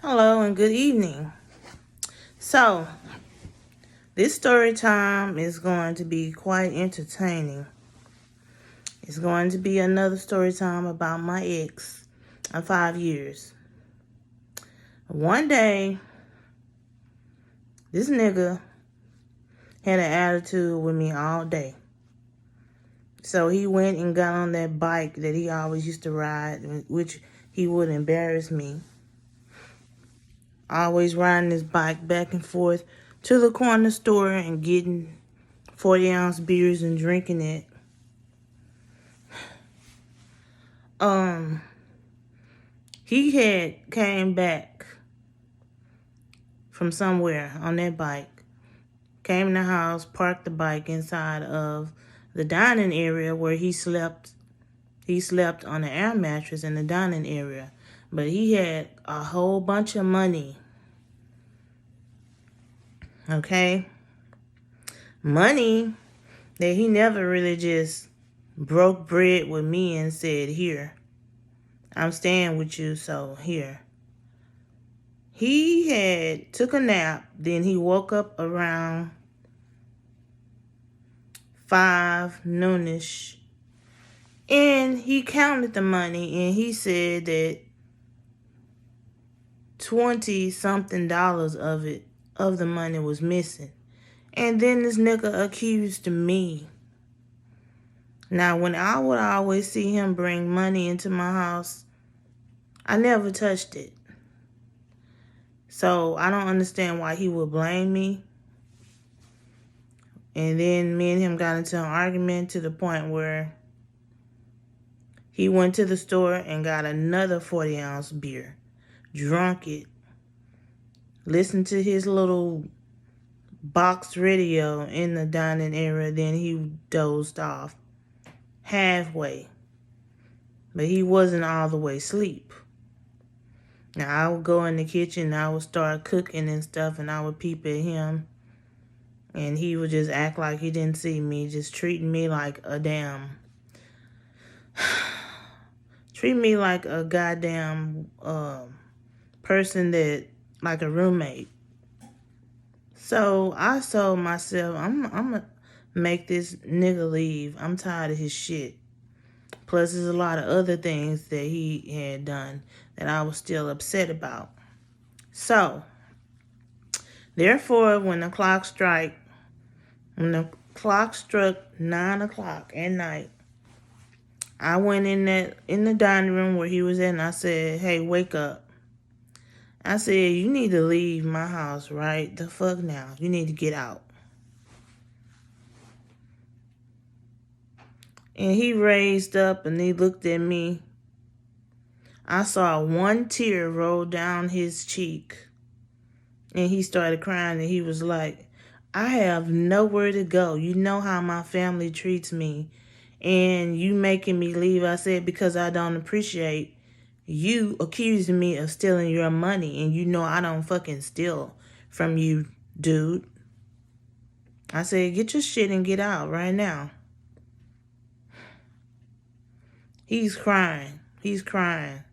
Hello and good evening. So, this story time is going to be quite entertaining. It's going to be another story time about my ex of 5 years. One day, this nigga had an attitude with me all day. So he went and got on that bike that he always used to ride, which he would embarrass me. Always riding his bike back and forth to the corner store and getting 40-ounce beers and drinking it. He had came back from somewhere on that bike, came in the house, parked the bike inside of the dining area where he slept. He slept on an air mattress in the dining area, but he had a whole bunch of money. Okay? Money that he never really just broke bread with me and said, "Here, I'm staying with you, so here." He had took a nap, then he woke up around 5 noonish, and he counted the money, and he said that 20 something dollars of the money was missing. And then this nigga accused me. Now, when I would always see him bring money into my house, I never touched it. So I don't understand why he would blame me. And then me and him got into an argument to the point where he went to the store and got another 40-ounce beer, drunk it, listened to his little box radio in the dining area, then he dozed off halfway. But he wasn't all the way asleep. Now, I would go in the kitchen and I would start cooking and stuff, and I would peep at him. And he would just act like he didn't see me, just treating me like a goddamn person that, like a roommate. So I told myself, I'm going to make this nigga leave. I'm tired of his shit. Plus, there's a lot of other things that he had done that I was still upset about. So, therefore, when the clock struck 9 o'clock at night, I went in the dining room where he was at, and I said, "Hey, wake up." I said, "You need to leave my house right the fuck now. You need to get out." And he raised up and he looked at me. I saw one tear roll down his cheek. And he started crying and he was like, "I have nowhere to go. You know how my family treats me. And you making me leave." I said, "Because I don't appreciate you accusing me of stealing your money. And you know I don't fucking steal from you, dude." I said, "Get your shit and get out right now." He's crying. He's crying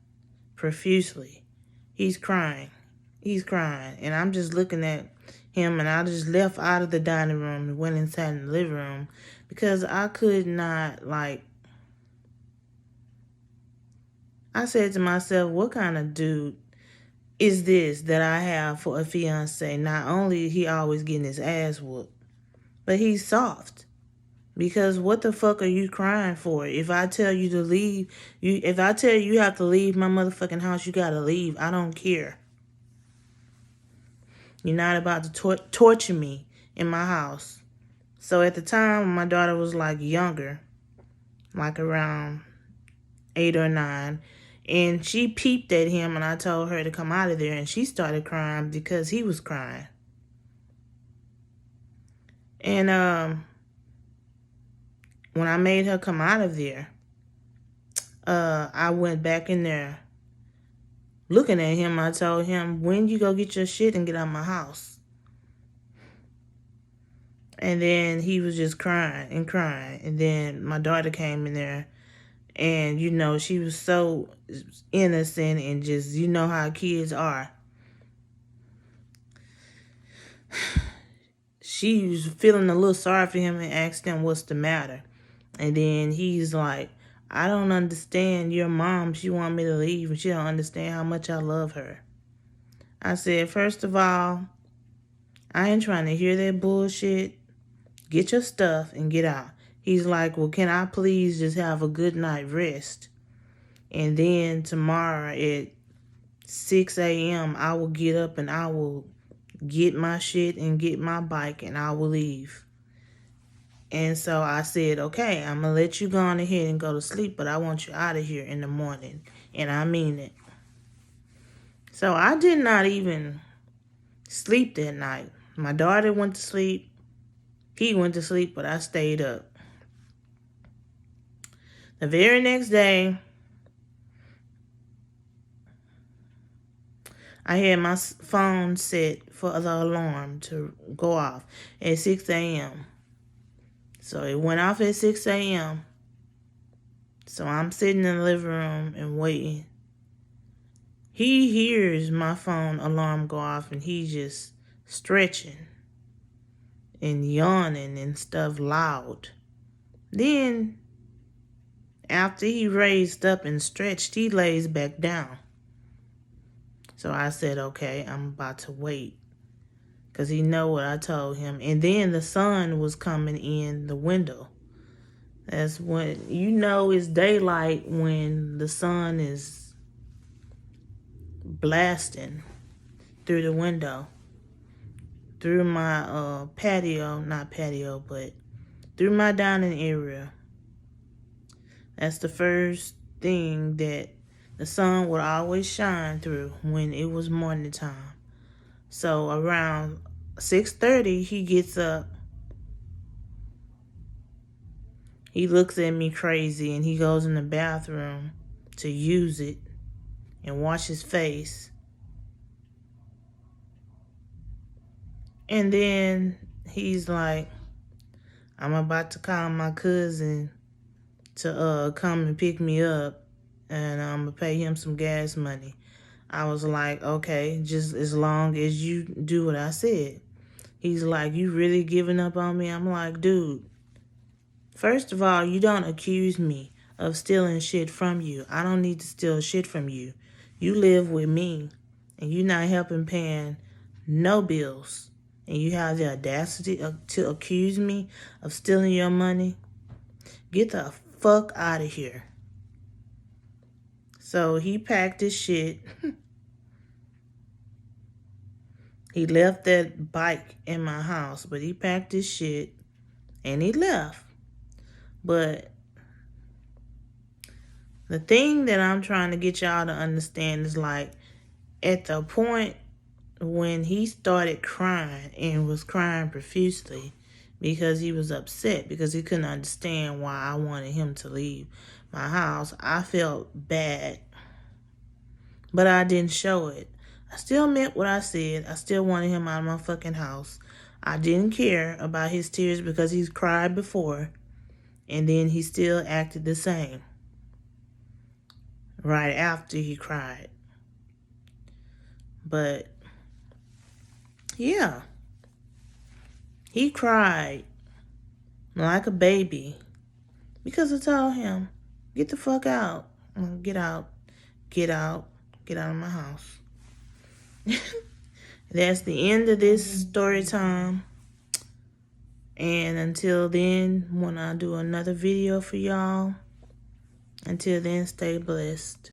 profusely. He's crying. He's crying. And I'm just looking at him, and I just left out of the dining room and went inside in the living room because I could not, I said to myself, what kind of dude is this that I have for a fiance? Not only he always getting his ass whooped, but he's soft. Because what the fuck are you crying for? If I tell you to leave, if I tell you have to leave my motherfucking house, you gotta leave. I don't care. You're not about to torture me in my house. So at the time, my daughter was younger, like around 8 or 9, and she peeped at him, and I told her to come out of there, and she started crying because he was crying. And when I made her come out of there, I went back in there looking at him. I told him, "When you go get your shit and get out of my house?" And then he was just crying and crying. And then my daughter came in there, and, she was so innocent and just, how kids are. she was feeling a little sorry for him and asked him what's the matter. And then he's like, I don't understand your mom. She want me to leave and she don't understand how much I love her. I said, first of all, I ain't trying to hear that bullshit. Get your stuff and get out. He's like, well, can I please just have a good night rest? And then tomorrow at 6 a.m., I will get up and I will get my shit and get my bike and I will leave. And so I said, okay, I'm going to let you go on ahead and go to sleep, but I want you out of here in the morning. And I mean it. So I did not even sleep that night. My daughter went to sleep. He went to sleep, but I stayed up. The very next day, I had my phone set for the alarm to go off at 6 a.m. So it went off at 6 a.m. So I'm sitting in the living room and waiting. He hears my phone alarm go off and he's just stretching and yawning and stuff loud. Then, after he raised up and stretched, he lays back down. So I said, okay, I'm about to wait. Because he know what I told him. And then the sun was coming in the window. That's when, you know, it's daylight when the sun is blasting through the window. Through my patio, not patio, but through my dining area. That's the first thing that the sun would always shine through when it was morning time. So around 6:30, he gets up. He looks at me crazy and he goes in the bathroom to use it and wash his face. And then he's like, I'm about to call my cousin to come and pick me up and I'm going to pay him some gas money. I was like, okay, just as long as you do what I said. He's like, you really giving up on me? I'm like, dude, first of all, you don't accuse me of stealing shit from you. I don't need to steal shit from you. You live with me and you're not helping paying no bills. And you have the audacity to accuse me of stealing your money? Get the fuck out of here. So he packed his shit. He left that bike in my house, but he packed his shit and he left. But the thing that I'm trying to get y'all to understand is like at the point when he started crying and was crying profusely because he was upset because he couldn't understand why I wanted him to leave my house, I felt bad. But I didn't show it. I still meant what I said. I still wanted him out of my fucking house. I didn't care about his tears because he's cried before. And then he still acted the same. Right after he cried. But, yeah. He cried like a baby. Because I told him, get the fuck out. Get out. Get out. Get out of my house. That's the end of this story time. And until then, when I do another video for y'all, until then, stay blessed.